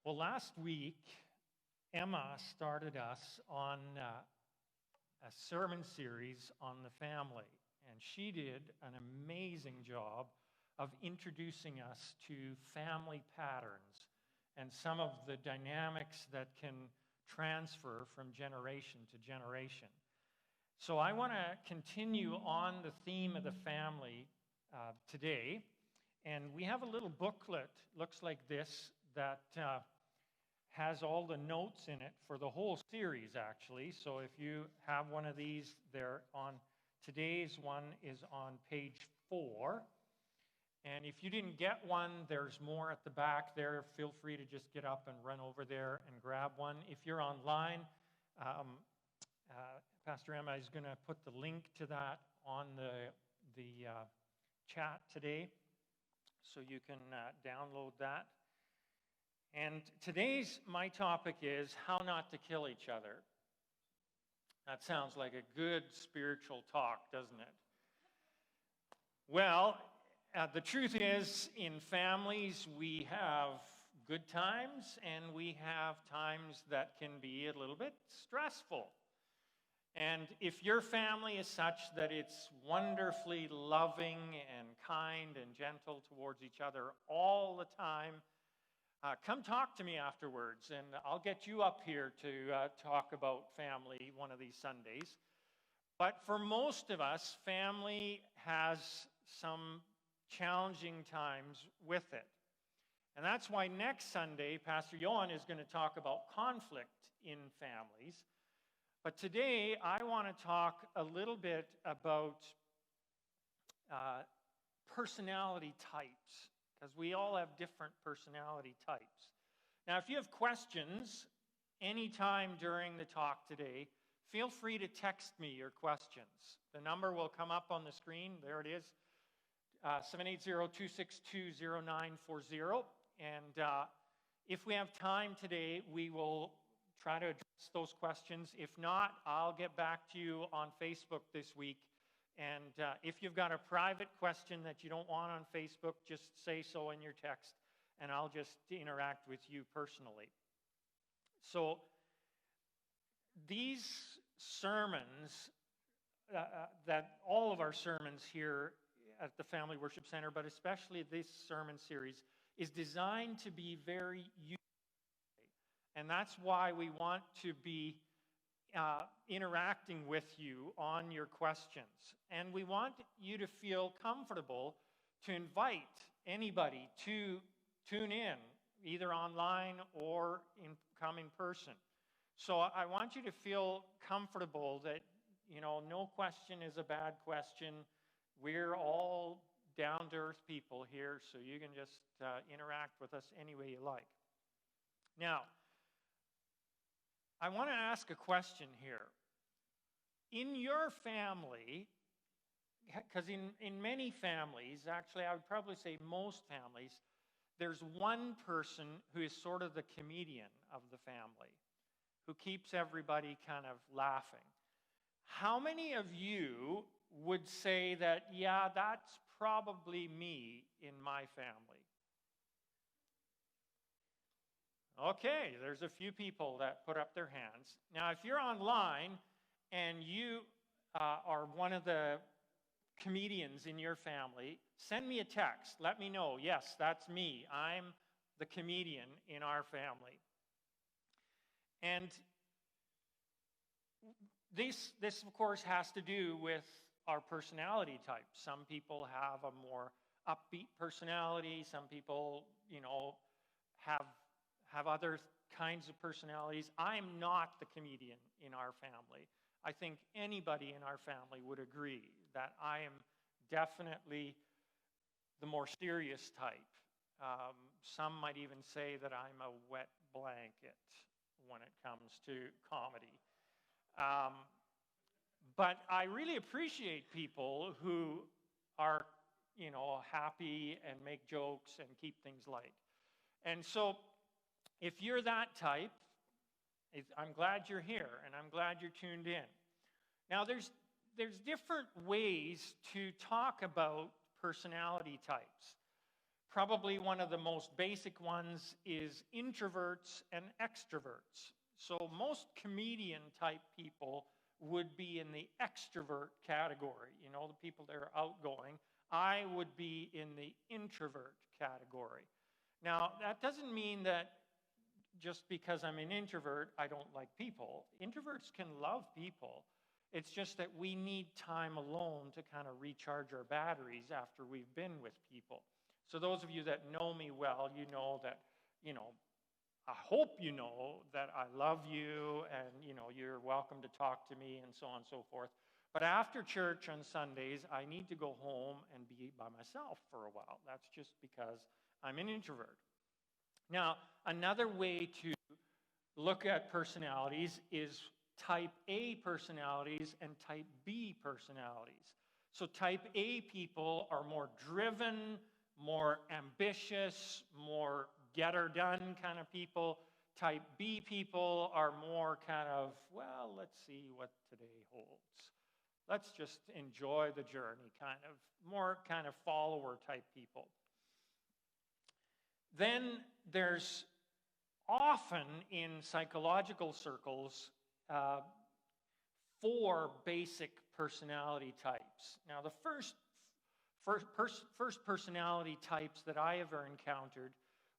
Well, last week, Emma started us on a sermon series on the family, and she did an amazing job of introducing us to family patterns and some of the dynamics that can transfer from generation to generation. So I want to continue on the theme of the family today, and we have a little booklet, looks like this, that has all the notes in it for the whole series, actually. So if you have one of these, they're on today's one is on page 4. And if you didn't get one, there's more at the back there. Feel free to just get up and run over there and grab one. If you're online, Pastor Emma is going to put the link to that on the chat today, so you can download that. And my topic is how not to kill each other. That sounds like a good spiritual talk, doesn't it? Well, the truth is, in families, we have good times and we have times that can be a little bit stressful. And if your family is such that it's wonderfully loving and kind and gentle towards each other all the time, come talk to me afterwards, and I'll get you up here to talk about family one of these Sundays. But for most of us, family has some challenging times with it. And that's why next Sunday, Pastor Johan is going to talk about conflict in families. But today, I want to talk a little bit about personality types, because we all have different personality types. Now, if you have questions anytime during the talk today, feel free to text me your questions. The number will come up on the screen. There it is, 780-262-0940. And if we have time today, we will try to address those questions. If not, I'll get back to you on Facebook this week. And if you've got a private question that you don't want on Facebook, just say so in your text, and I'll just interact with you personally. So these sermons, that all of our sermons here at the Family Worship Center, but especially this sermon series, is designed to be very useful. And that's why we want to be interacting with you on your questions. And we want you to feel comfortable to invite anybody to tune in, either online or come in person. So I want you to feel comfortable that, no question is a bad question. We're all down-to-earth people here, so you can just interact with us any way you like. Now, I want to ask a question here. In your family, because in many families, actually I would probably say most families, there's one person who is sort of the comedian of the family, who keeps everybody kind of laughing. How many of you would say that, yeah, that's probably me in my family? Okay, there's a few people that put up their hands. Now, if you're online and you are one of the comedians in your family, send me a text. Let me know, yes, that's me. I'm the comedian in our family. And this of course, has to do with our personality type. Some people have a more upbeat personality. Some people, have other kinds of personalities. I'm not the comedian in our family. I think anybody in our family would agree that I am definitely the more serious type. Some might even say that I'm a wet blanket when it comes to comedy. But I really appreciate people who are, happy and make jokes and keep things light. And so if you're that type, I'm glad you're here, and I'm glad you're tuned in. Now, there's different ways to talk about personality types. Probably one of the most basic ones is introverts and extroverts. So most comedian type people would be in the extrovert category, the people that are outgoing. I would be in the introvert category. Now, that doesn't mean that just because I'm an introvert, I don't like people. Introverts can love people. It's just that we need time alone to kind of recharge our batteries after we've been with people. So those of you that know me well, you know that, I hope you know that I love you and, you're welcome to talk to me and so on and so forth. But after church on Sundays, I need to go home and be by myself for a while. That's just because I'm an introvert. Now, another way to look at personalities is type A personalities and type B personalities. So type A people are more driven, more ambitious, more get-her-done kind of people. Type B people are more kind of, well, let's see what today holds. Let's just enjoy the journey, more kind of follower type people. Then there's often in psychological circles 4 basic personality types. Now, the first personality types that I ever encountered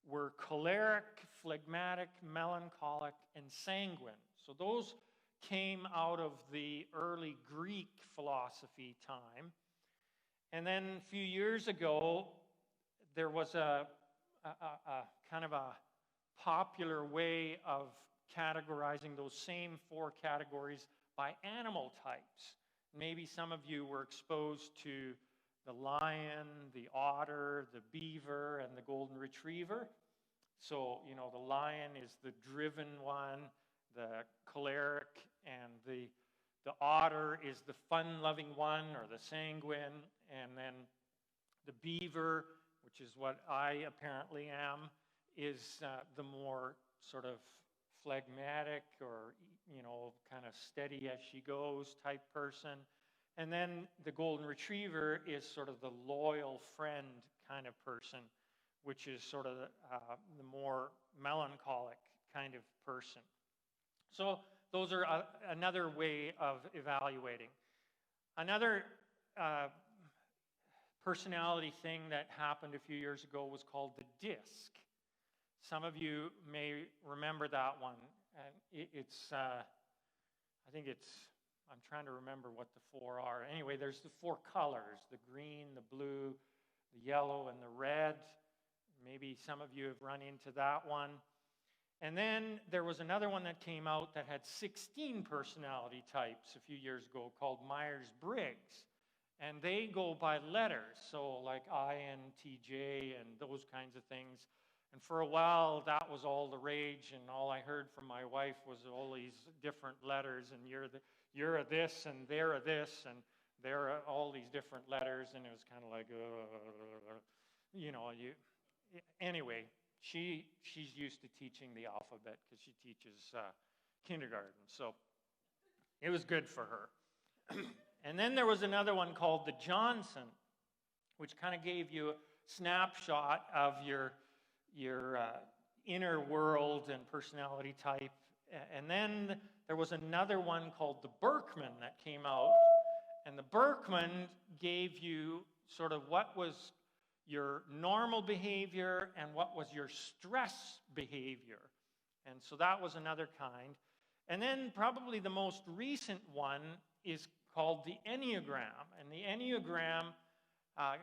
were choleric, phlegmatic, melancholic, and sanguine. So those came out of the early Greek philosophy time. And then a few years ago, there was a kind of a popular way of categorizing those same 4 categories by animal types. Maybe some of you were exposed to the lion, the otter, the beaver, and the golden retriever. So, the lion is the driven one, the choleric, and the otter is the fun-loving one, or the sanguine, and then the beaver, which is what I apparently am, is the more sort of phlegmatic or, kind of steady as she goes type person. And then the golden retriever is sort of the loyal friend kind of person, which is sort of the more melancholic kind of person. So those are another way of evaluating. Another personality thing that happened a few years ago was called the DISC. Some of you may remember that one. And I'm trying to remember what the 4 are. Anyway, there's the 4 colors, the green, the blue, the yellow, and the red. Maybe some of you have run into that one. And then there was another one that came out that had 16 personality types a few years ago called Myers-Briggs. And they go by letters, so like INTJ and those kinds of things. And for a while, that was all the rage, and all I heard from my wife was all these different letters, and you're a this, and they're a this, and they're all these different letters, and it was kind of like, Anyway, she's used to teaching the alphabet because she teaches kindergarten, so it was good for her. And then there was another one called the Johnson, which kind of gave you a snapshot of your inner world and personality type. And then there was another one called the Berkman that came out. And the Berkman gave you sort of what was your normal behavior and what was your stress behavior. And so that was another kind. And then probably the most recent one is called the Enneagram. And the Enneagram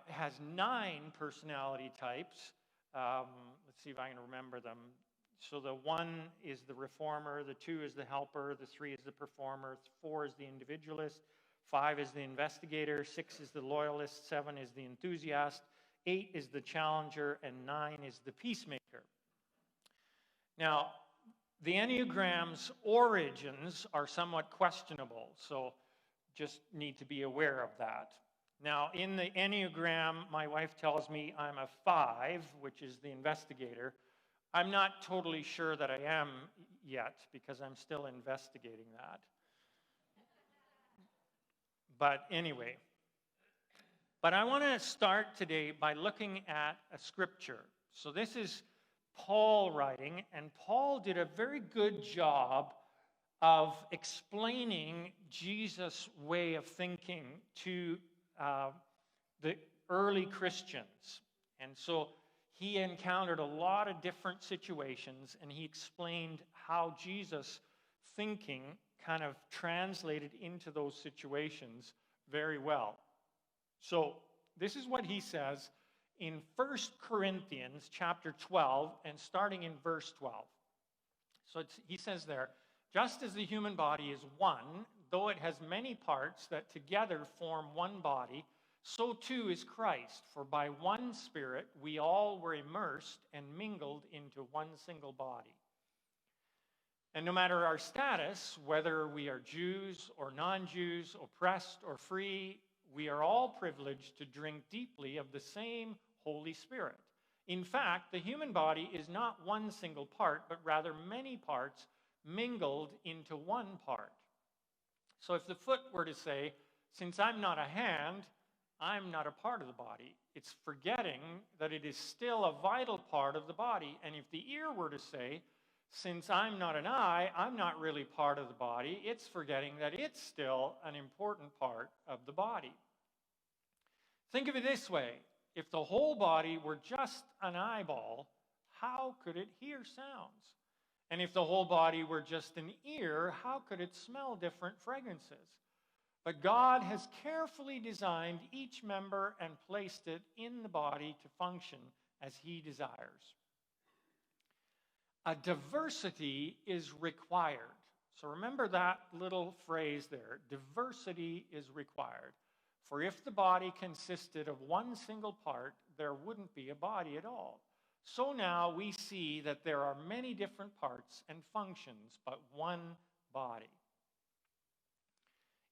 has 9 personality types. Let's see if I can remember them. So the 1 is the reformer, the 2 is the helper, the 3 is the performer, 4 is the individualist, 5 is the investigator, 6 is the loyalist, 7 is the enthusiast, 8 is the challenger, and 9 is the peacemaker. Now, the Enneagram's origins are somewhat questionable, so just need to be aware of that. Now, in the Enneagram, my wife tells me I'm a 5, which is the investigator. I'm not totally sure that I am yet because I'm still investigating that. But anyway, But I want to start today by looking at a scripture. So this is Paul writing, and Paul did a very good job of explaining Jesus' way of thinking to the early Christians. And so he encountered a lot of different situations, and he explained how Jesus' thinking kind of translated into those situations very well. So this is what he says in 1 Corinthians chapter 12 and starting in verse 12. So he says there, just as the human body is one, though it has many parts that together form one body, so too is Christ. For by one Spirit we all were immersed and mingled into one single body. And no matter our status, whether we are Jews or non-Jews, oppressed or free, we are all privileged to drink deeply of the same Holy Spirit. In fact, the human body is not one single part, but rather many parts mingled into one part. So if the foot were to say, since I'm not a hand, I'm not a part of the body, it's forgetting that it is still a vital part of the body. And if the ear were to say, since I'm not an eye, I'm not really part of the body, it's forgetting that it's still an important part of the body. Think of it this way. If the whole body were just an eyeball, how could it hear sounds? And if the whole body were just an ear, how could it smell different fragrances? But God has carefully designed each member and placed it in the body to function as He desires. A diversity is required. So remember that little phrase there. Diversity is required. For if the body consisted of one single part, there wouldn't be a body at all. So now we see that there are many different parts and functions, but one body.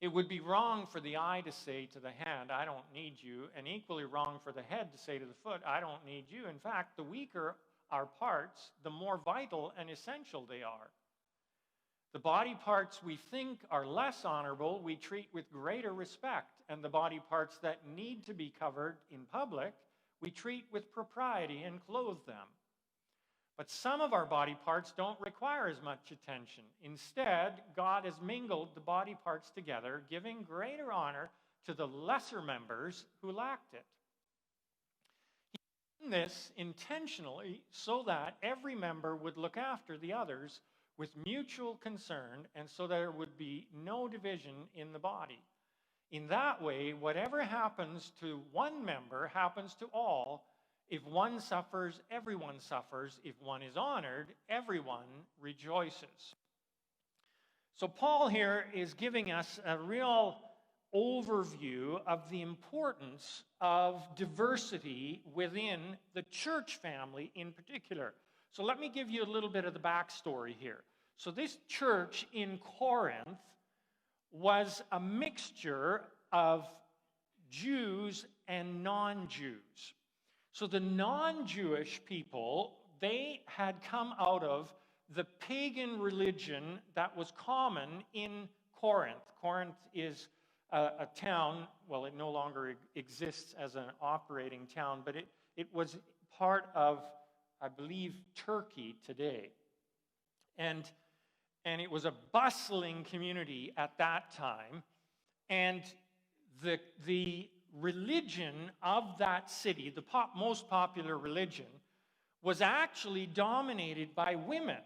It would be wrong for the eye to say to the hand, I don't need you, and equally wrong for the head to say to the foot, I don't need you. In fact, the weaker our parts, the more vital and essential they are. The body parts we think are less honorable, we treat with greater respect, and the body parts that need to be covered in public, we treat with propriety and clothe them. But some of our body parts don't require as much attention. Instead, God has mingled the body parts together, giving greater honor to the lesser members who lacked it. He did this intentionally so that every member would look after the others with mutual concern, and so there would be no division in the body. In that way, whatever happens to one member happens to all. If one suffers, everyone suffers. If one is honored, everyone rejoices. So Paul here is giving us a real overview of the importance of diversity within the church family in particular. So let me give you a little bit of the backstory here. So this church in Corinth was a mixture of Jews and non-Jews. So the non-Jewish people, they had come out of the pagan religion that was common in Corinth. Corinth is a town, well, it no longer exists as an operating town, but it was part of, I believe, Turkey today. And it was a bustling community at that time. And the religion of that city, the most popular religion, was actually dominated by women.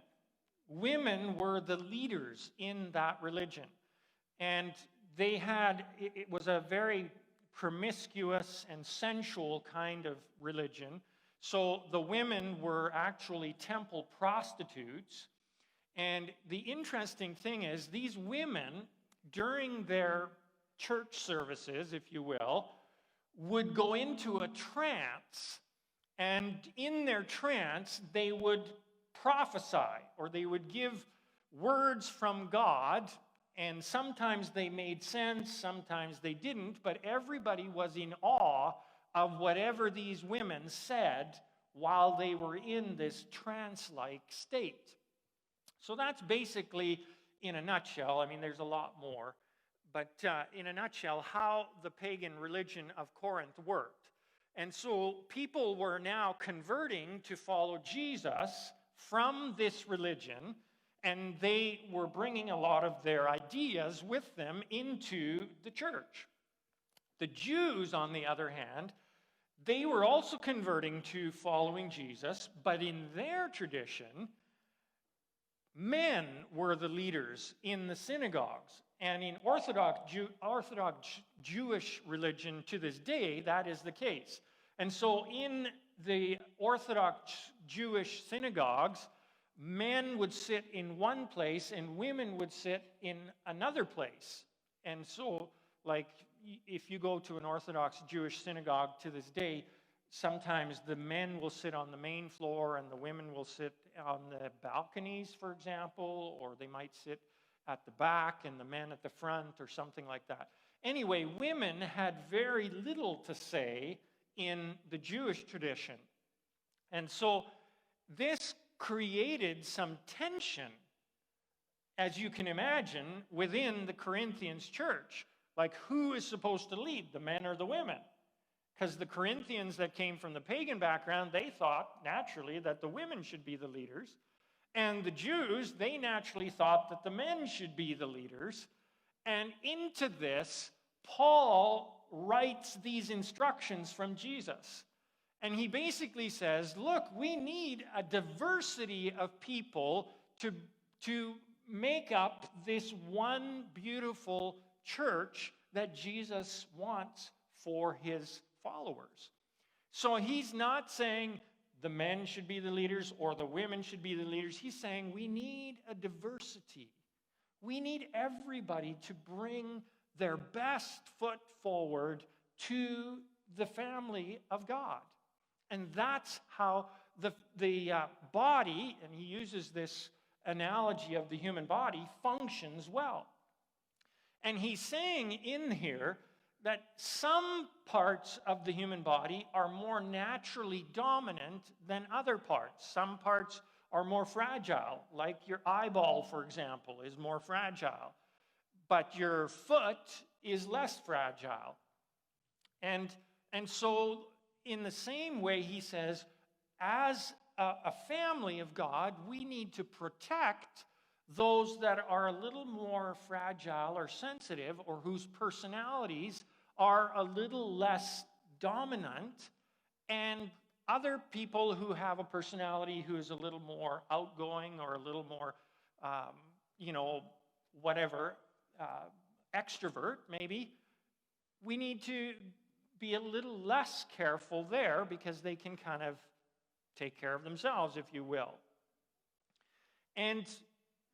Women were the leaders in that religion. And it was a very promiscuous and sensual kind of religion. So the women were actually temple prostitutes. And the interesting thing is, these women, during their church services, if you will, would go into a trance, and in their trance, they would prophesy, or they would give words from God, and sometimes they made sense, sometimes they didn't, but everybody was in awe of whatever these women said while they were in this trance-like state. So that's basically, in a nutshell, I mean, there's a lot more, but in a nutshell, how the pagan religion of Corinth worked. And so people were now converting to follow Jesus from this religion, and they were bringing a lot of their ideas with them into the church. The Jews, on the other hand, they were also converting to following Jesus, but in their tradition, men were the leaders in the synagogues. And in Orthodox Jewish religion to this day, that is the case. And so in the Orthodox Jewish synagogues, men would sit in one place and women would sit in another place. And so, like, if you go to an Orthodox Jewish synagogue to this day, sometimes the men will sit on the main floor and the women will sit on the balconies, for example, or they might sit at the back and the men at the front or something like that. Anyway, women had very little to say in the Jewish tradition. And so this created some tension, as you can imagine, within the Corinthians church. Like, who is supposed to lead, the men or the women? Because the Corinthians that came from the pagan background, they thought naturally that the women should be the leaders. And the Jews, they naturally thought that the men should be the leaders. And into this, Paul writes these instructions from Jesus. And he basically says, look, we need a diversity of people to make up this one beautiful church that Jesus wants for his followers. So he's not saying the men should be the leaders or the women should be the leaders. He's saying we need a diversity. We need everybody to bring their best foot forward to the family of God. And that's how the body, and he uses this analogy of the human body, functions well. And he's saying in here that some parts of the human body are more naturally dominant than other parts. Some parts are more fragile, like your eyeball, for example, is more fragile. But your foot is less fragile. And so in the same way, he says, as a family of God, we need to protect those that are a little more fragile or sensitive, or whose personalities are a little less dominant, and other people who have a personality who is a little more outgoing or a little more, extrovert maybe. We need to be a little less careful there because they can kind of take care of themselves, if you will. And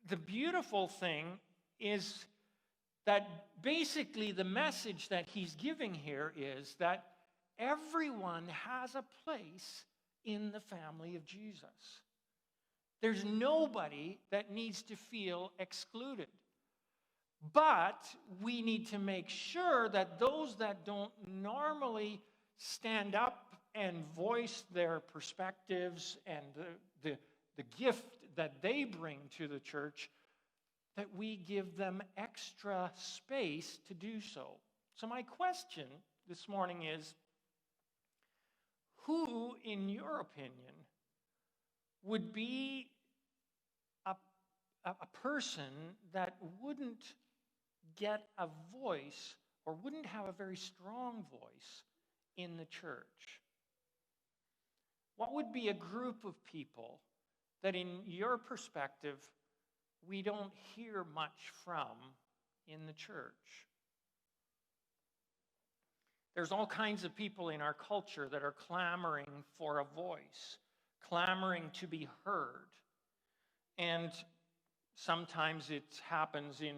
the beautiful thing is that basically the message that he's giving here is that everyone has a place in the family of Jesus. There's nobody that needs to feel excluded. But we need to make sure that those that don't normally stand up and voice their perspectives and the gift that they bring to the church, that we give them extra space to do so. So my question this morning is, who, in your opinion, would be a person that wouldn't get a voice or wouldn't have a very strong voice in the church? What would be a group of people that, in your perspective, we don't hear much from in the church? There's all kinds of people in our culture that are clamoring for a voice, clamoring to be heard. And sometimes it happens in,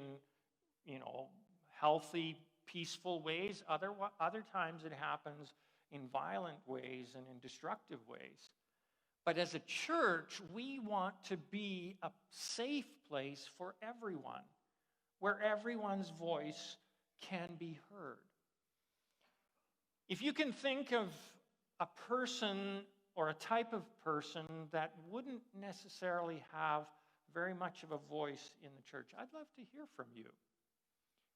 healthy, peaceful ways. Other times it happens in violent ways and in destructive ways. But as a church, we want to be a safe place for everyone, where everyone's voice can be heard. If you can think of a person or a type of person that wouldn't necessarily have very much of a voice in the church, I'd love to hear from you.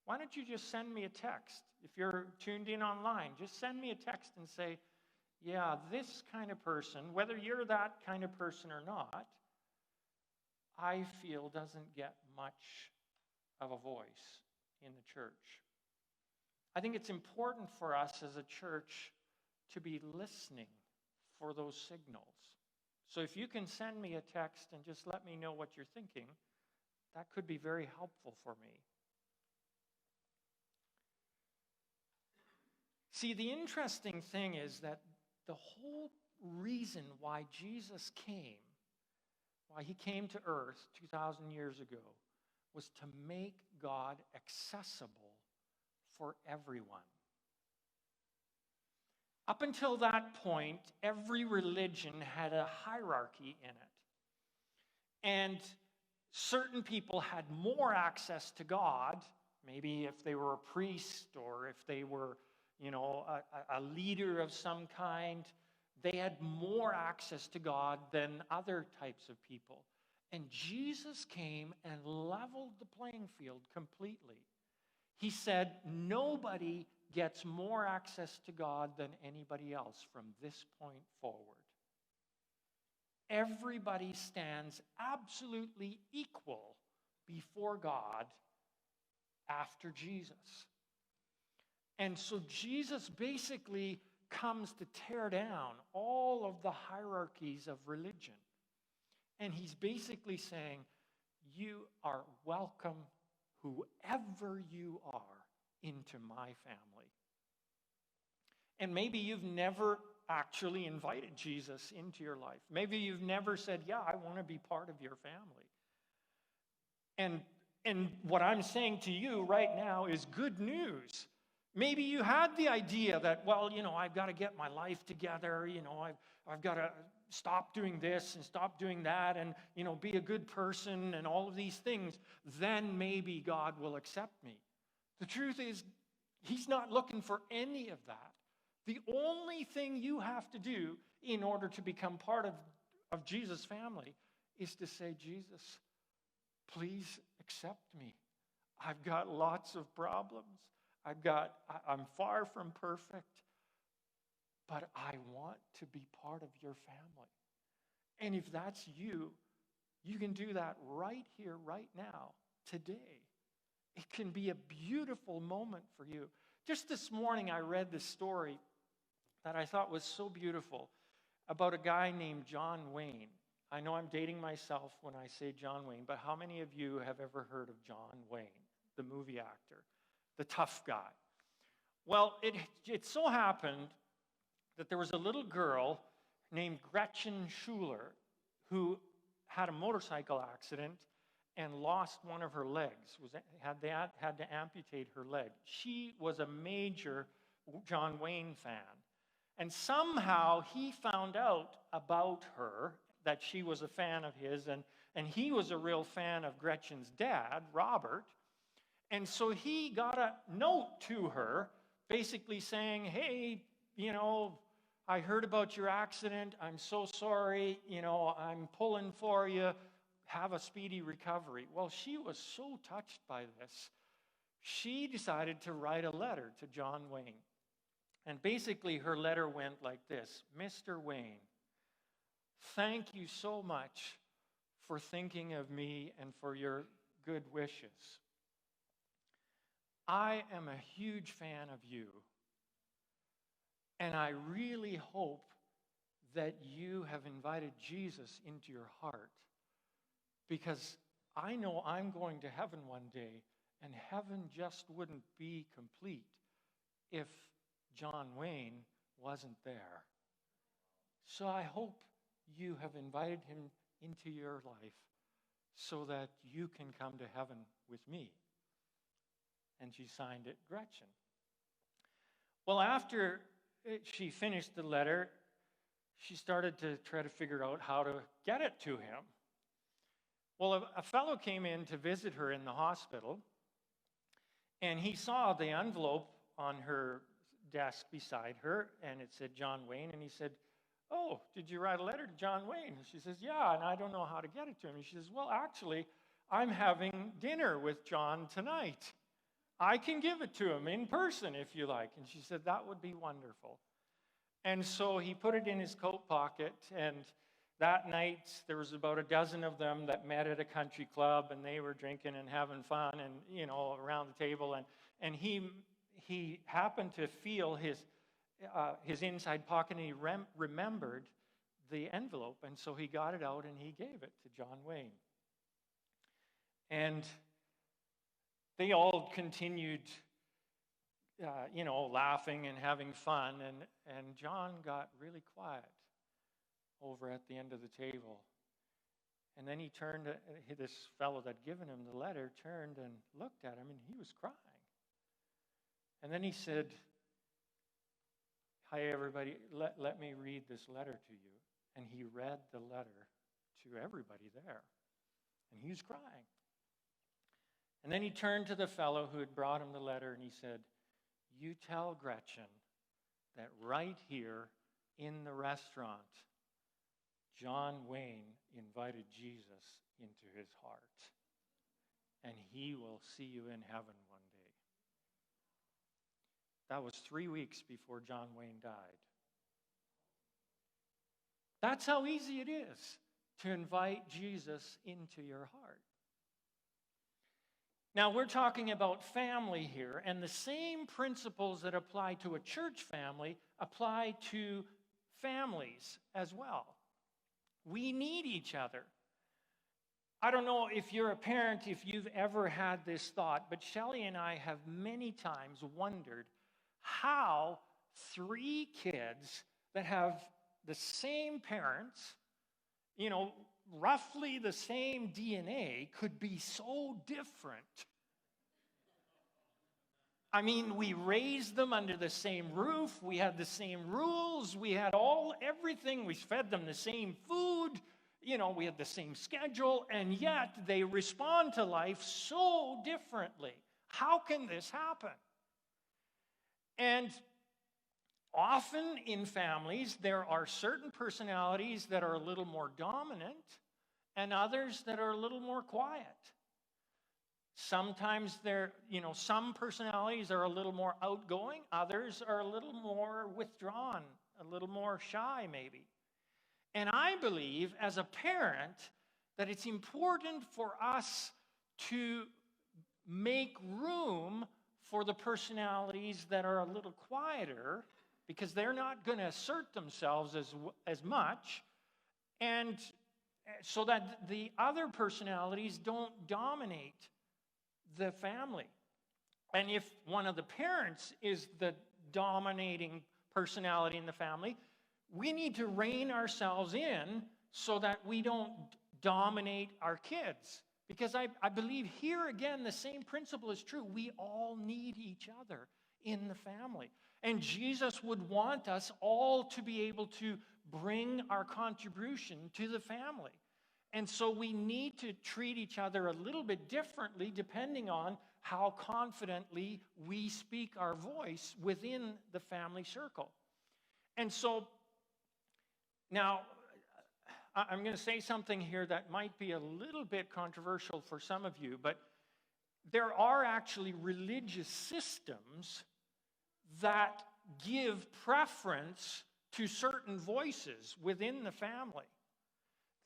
Why don't you just send me a text? If you're tuned in online, just send me a text and say, yeah, this kind of person, whether you're that kind of person or not, I feel doesn't get much of a voice in the church. I think it's important for us as a church to be listening for those signals. So if you can send me a text and just let me know what you're thinking, that could be very helpful for me. See, the interesting thing is that the whole reason why Jesus came, why he came to earth 2,000 years ago, was to make God accessible for everyone. Up until that point, every religion had a hierarchy in it. And certain people had more access to God, maybe if they were a priest or if they were, a leader of some kind. They had more access to God than other types of people. And Jesus came and leveled the playing field completely. He said, nobody gets more access to God than anybody else from this point forward. Everybody stands absolutely equal before God after Jesus. And so Jesus basically comes to tear down all of the hierarchies of religion. And he's basically saying, you are welcome, whoever you are, into my family. And maybe you've never actually invited Jesus into your life. Maybe you've never said, yeah, I want to be part of your family. And what I'm saying to you right now is good news. Maybe you had the idea that, well, I've got to get my life together, I've got to stop doing this and stop doing that and, be a good person and all of these things. Then maybe God will accept me. The truth is, he's not looking for any of that. The only thing you have to do in order to become part of Jesus' family is to say, Jesus, please accept me. I've got lots of problems. I'm far from perfect, but I want to be part of your family. And if that's you, you can do that right here, right now, today. It can be a beautiful moment for you. Just this morning, I read this story that I thought was so beautiful about a guy named John Wayne. I know I'm dating myself when I say John Wayne, but how many of you have ever heard of John Wayne, the movie actor? The tough guy. Well, it so happened that there was a little girl named Gretchen Schuler who had a motorcycle accident and lost one of her legs. Had to amputate her leg. She was a major John Wayne fan. And somehow he found out about her, that she was a fan of his, and he was a real fan of Gretchen's dad, Robert. And so he got a note to her basically saying, hey, I heard about your accident. I'm so sorry. I'm pulling for you. Have a speedy recovery. Well, she was so touched by this, she decided to write a letter to John Wayne. And basically her letter went like this: Mr. Wayne, thank you so much for thinking of me and for your good wishes. I am a huge fan of you, and I really hope that you have invited Jesus into your heart, because I know I'm going to heaven one day, and heaven just wouldn't be complete if John Wayne wasn't there. So I hope you have invited him into your life so that you can come to heaven with me. And she signed it, Gretchen. Well, after she finished the letter, she started to try to figure out how to get it to him. Well, a fellow came in to visit her in the hospital, and he saw the envelope on her desk beside her, and it said John Wayne, and he said, oh, did you write a letter to John Wayne? And she says, yeah, and I don't know how to get it to him. And she says, well, actually, I'm having dinner with John tonight. I can give it to him in person if you like. And she said, that would be wonderful. And so he put it in his coat pocket, and that night there was about a dozen of them that met at a country club, and they were drinking and having fun and, around the table. And he happened to feel his inside pocket, and he remembered the envelope. And so he got it out and he gave it to John Wayne. And they all continued, laughing and having fun. And John got really quiet over at the end of the table. And then he turned, this fellow that had given him the letter turned and looked at him, and he was crying. And then he said, hi, everybody, let me read this letter to you. And he read the letter to everybody there. And he was crying. And then he turned to the fellow who had brought him the letter, and he said, you tell Gretchen that right here in the restaurant, John Wayne invited Jesus into his heart, and he will see you in heaven one day. That was 3 weeks before John Wayne died. That's how easy it is to invite Jesus into your heart. Now, we're talking about family here, and the same principles that apply to a church family apply to families as well. We need each other. I don't know if you're a parent, if you've ever had this thought, but Shelley and I have many times wondered how 3 kids that have the same parents, roughly the same DNA, could be so different. I mean, we raised them under the same roof. We had the same rules. We had everything. We fed them the same food. We had the same schedule. And yet they respond to life so differently. How can this happen? And often in families, there are certain personalities that are a little more dominant and others that are a little more quiet. Sometimes some personalities are a little more outgoing, others are a little more withdrawn, a little more shy maybe. And I believe as a parent that it's important for us to make room for the personalities that are a little quieter, because they're not going to assert themselves as much, and so that the other personalities don't dominate the family. And if one of the parents is the dominating personality in the family, we need to rein ourselves in so that we don't dominate our kids. Because I believe here again, the same principle is true. We all need each other in the family. And Jesus would want us all to be able to bring our contribution to the family. And so we need to treat each other a little bit differently depending on how confidently we speak our voice within the family circle. And so now I'm going to say something here that might be a little bit controversial for some of you, but there are actually religious systems that give preference to certain voices within the family.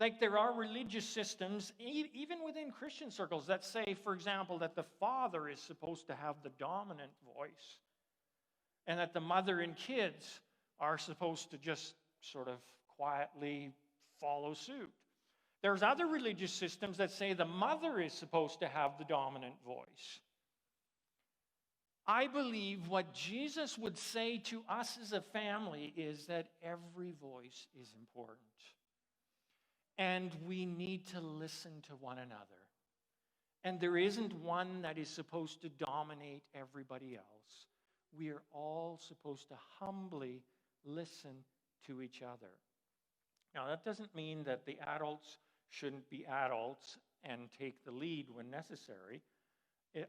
Like there are religious systems, even within Christian circles, that say, for example, that the father is supposed to have the dominant voice, and that the mother and kids are supposed to just sort of quietly follow suit. There's other religious systems that say the mother is supposed to have the dominant voice. I believe what Jesus would say to us as a family is that every voice is important. And we need to listen to one another. And there isn't one that is supposed to dominate everybody else. We are all supposed to humbly listen to each other. Now, that doesn't mean that the adults shouldn't be adults and take the lead when necessary.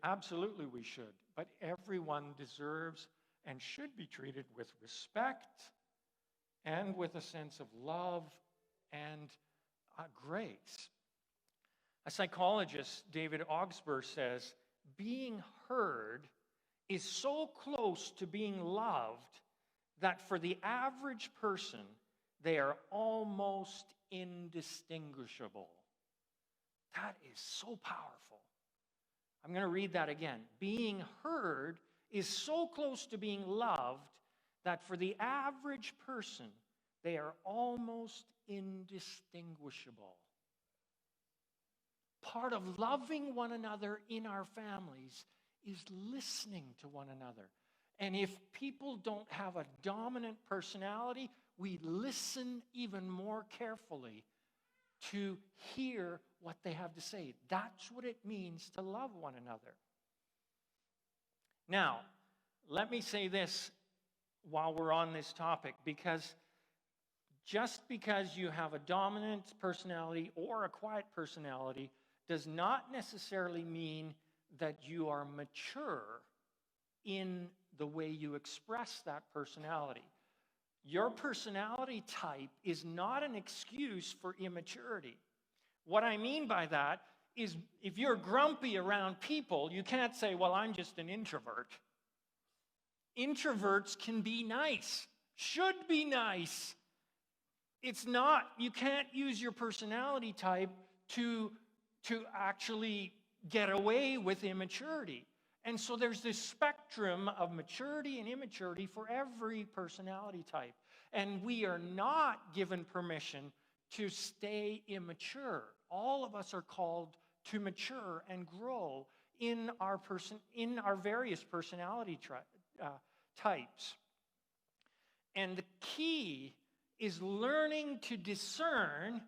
Absolutely we should. But everyone deserves and should be treated with respect and with a sense of love and grace. A psychologist, David Augsburg, says, being heard is so close to being loved that for the average person, they are almost indistinguishable. That is so powerful. I'm going to read that again. Being heard is so close to being loved that for the average person, they are almost indistinguishable. Part of loving one another in our families is listening to one another. And if people don't have a dominant personality, we listen even more carefully to hear what they have to say. That's what it means to love one another. Now, let me say this while we're on this topic, because just because you have a dominant personality or a quiet personality does not necessarily mean that you are mature in the way you express that personality. Your personality type is not an excuse for immaturity. What I mean by that is if you're grumpy around people, you can't say, well, I'm just an introvert. Introverts can be nice, should be nice. It's not, you can't use your personality type to actually get away with immaturity. And so there's this spectrum of maturity and immaturity for every personality type. And we are not given permission to stay immature. All of us are called to mature and grow in our various personality types. And the key is learning to discern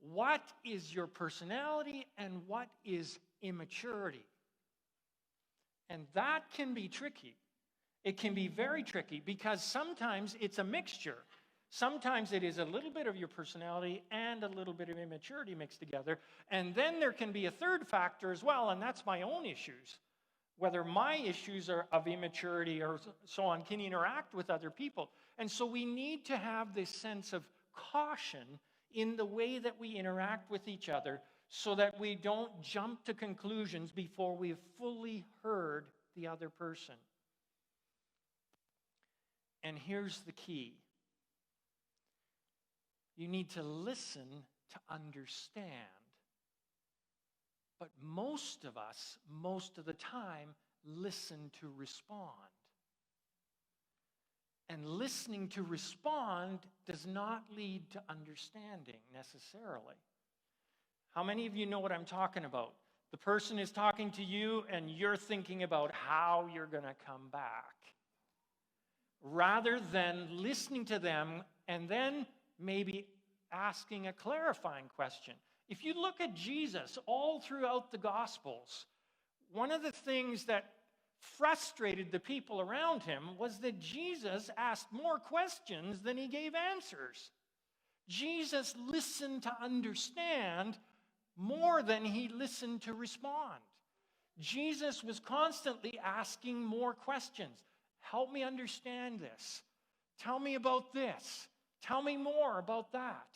what is your personality and what is immaturity. And that can be tricky. It can be very tricky because sometimes it's a mixture. Sometimes it is a little bit of your personality and a little bit of immaturity mixed together. And then there can be a third factor as well, and that's my own issues. Whether my issues are of immaturity or so on can interact with other people. And so we need to have this sense of caution in the way that we interact with each other so that we don't jump to conclusions before we've fully heard the other person. And here's the key. You need to listen to understand. But most of us, most of the time, listen to respond. And listening to respond does not lead to understanding necessarily. How many of you know what I'm talking about? The person is talking to you and you're thinking about how you're going to come back. Rather than listening to them and then maybe asking a clarifying question. If you look at Jesus all throughout the Gospels, one of the things that frustrated the people around him was that Jesus asked more questions than he gave answers. Jesus listened to understand more than he listened to respond. Jesus was constantly asking more questions. Help me understand this. Tell me about this. Tell me more about that.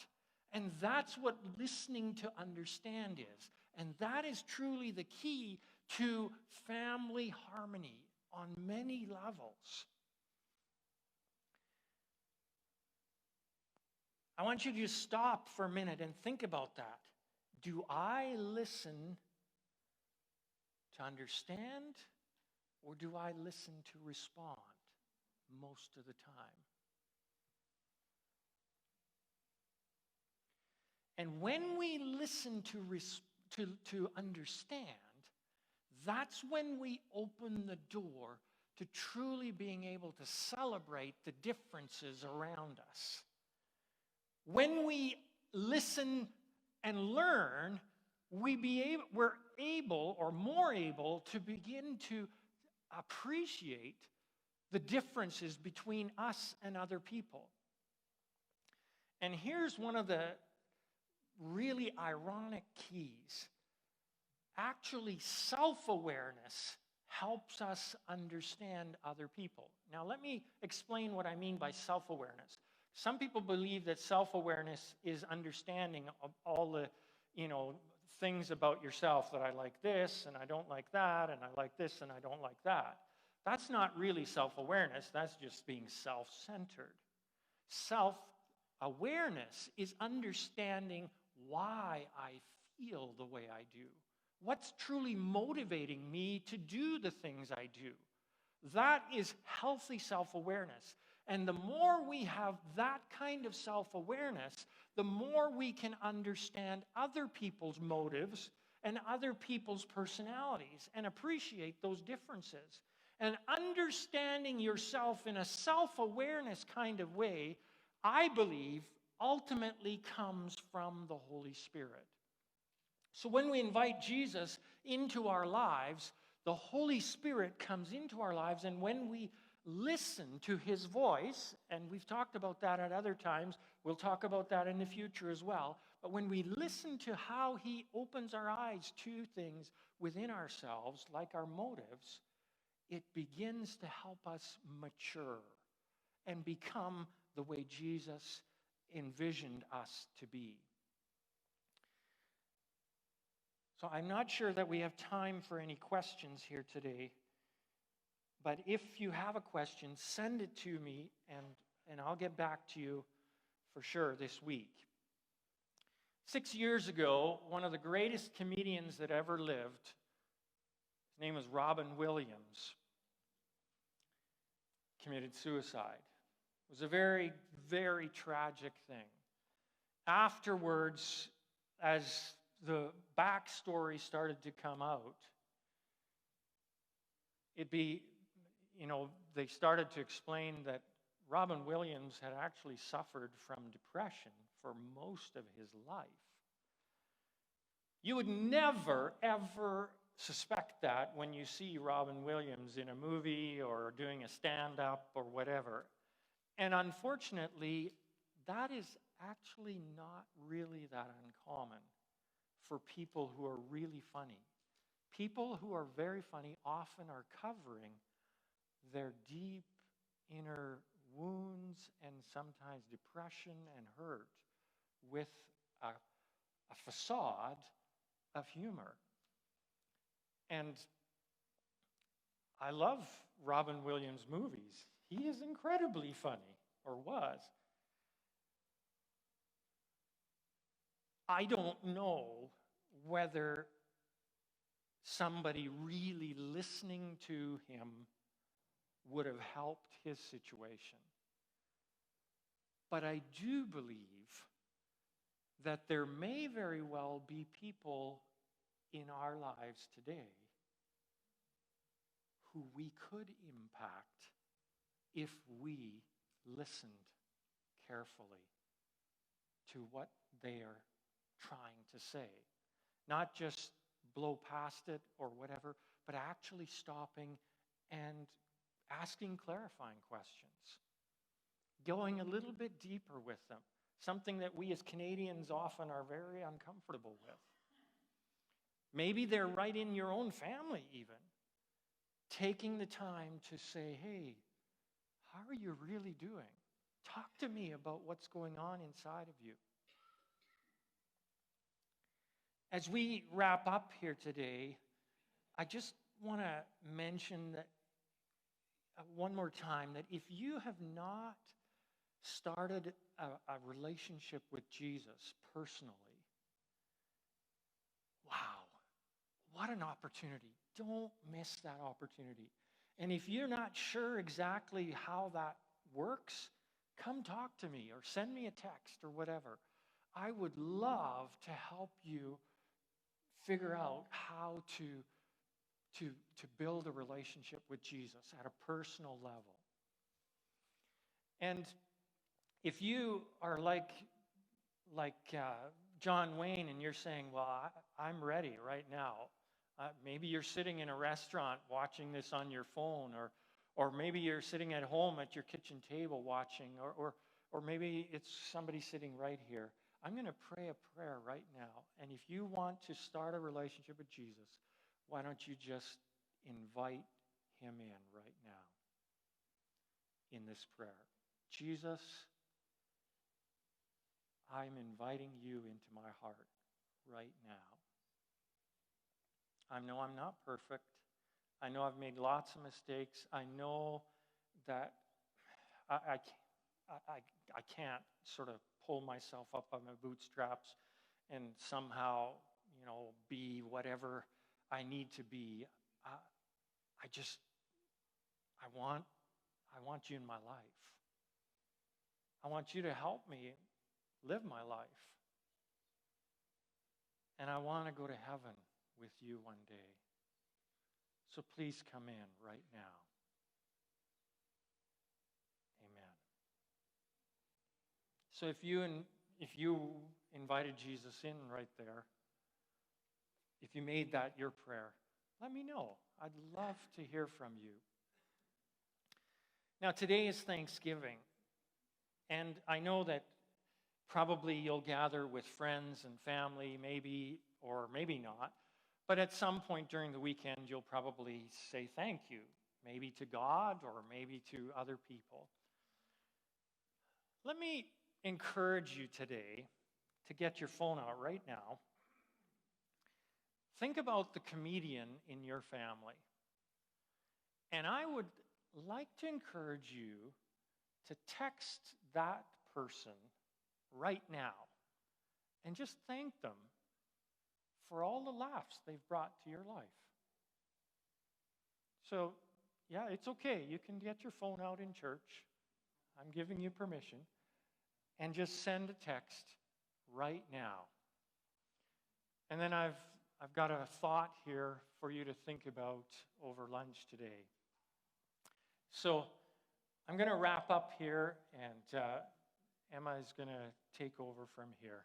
And that's what listening to understand is. And that is truly the key to family harmony on many levels. I want you to just stop for a minute and think about that. Do I listen to understand, or do I listen to respond most of the time? And when we listen to understand, that's when we open the door to truly being able to celebrate the differences around us. When we listen and learn, we're able or more able to begin to appreciate the differences between us and other people. And here's one of the really ironic keys. Actually, self-awareness helps us understand other people. Now, let me explain what I mean by self-awareness. Some people believe that self-awareness is understanding of all the, things about yourself that I like this and I don't like that and I like this and I don't like that. That's not really self-awareness. That's just being self-centered. Self-awareness is understanding why I feel the way I do. What's truly motivating me to do the things I do? That is healthy self-awareness. And the more we have that kind of self-awareness, the more we can understand other people's motives and other people's personalities and appreciate those differences. And understanding yourself in a self-awareness kind of way, I believe, ultimately comes from the Holy Spirit. So when we invite Jesus into our lives, the Holy Spirit comes into our lives, and when we listen to his voice, and we've talked about that at other times, we'll talk about that in the future as well, but when we listen to how he opens our eyes to things within ourselves, like our motives, it begins to help us mature and become the way Jesus envisioned us to be. So I'm not sure that we have time for any questions here today, but if you have a question, send it to me, and I'll get back to you for sure this week. 6 years ago, one of the greatest comedians that ever lived, his name was Robin Williams, committed suicide. It was a very, very tragic thing. Afterwards, as the backstory started to come out, they started to explain that Robin Williams had actually suffered from depression for most of his life. You would never, ever suspect that when you see Robin Williams in a movie or doing a stand-up or whatever. And unfortunately, that is actually not really that uncommon for people who are really funny. People who are very funny often are covering their deep inner wounds and sometimes depression and hurt with a facade of humor. And I love Robin Williams' movies. He is incredibly funny, or was. I don't know whether somebody really listening to him would have helped his situation. But I do believe that there may very well be people in our lives today who we could impact if we listened carefully to what they are trying to say. Not just blow past it or whatever, but actually stopping and asking clarifying questions. Going a little bit deeper with them. Something that we as Canadians often are very uncomfortable with. Maybe they're right in your own family even. Taking the time to say, hey, how are you really doing? Talk to me about what's going on inside of you. As we wrap up here today, I just want to mention that one more time that if you have not started a relationship with Jesus personally, wow, what an opportunity. Don't miss that opportunity. And if you're not sure exactly how that works, come talk to me or send me a text or whatever. I would love to help you figure out how to build a relationship with Jesus at a personal level. And if you are like John Wayne and you're saying, well, I'm ready right now. Maybe you're sitting in a restaurant watching this on your phone, or maybe you're sitting at home at your kitchen table watching, or maybe it's somebody sitting right here. I'm going to pray a prayer right now. And if you want to start a relationship with Jesus, why don't you just invite him in right now in this prayer? Jesus, I'm inviting you into my heart right now. I know I'm not perfect. I know I've made lots of mistakes. I know that I can't sort of pull myself up on my bootstraps and somehow, be whatever I need to be. I just, I want you in my life. I want you to help me live my life. And I want to go to heaven with you one day. So please come in right now. Amen. So if you invited Jesus in right there, if you made that your prayer, let me know. I'd love to hear from you. Now, today is Thanksgiving, and I know that probably you'll gather with friends and family, maybe or maybe not, but at some point during the weekend, you'll probably say thank you, maybe to God or maybe to other people. Let me encourage you today to get your phone out right now. Think about the comedian in your family. And I would like to encourage you to text that person right now and just thank them for all the laughs they've brought to your life. So, yeah, it's okay. You can get your phone out in church. I'm giving you permission. And just send a text right now. And then I've got a thought here for you to think about over lunch today. So I'm going to wrap up here, and Emma is going to take over from here.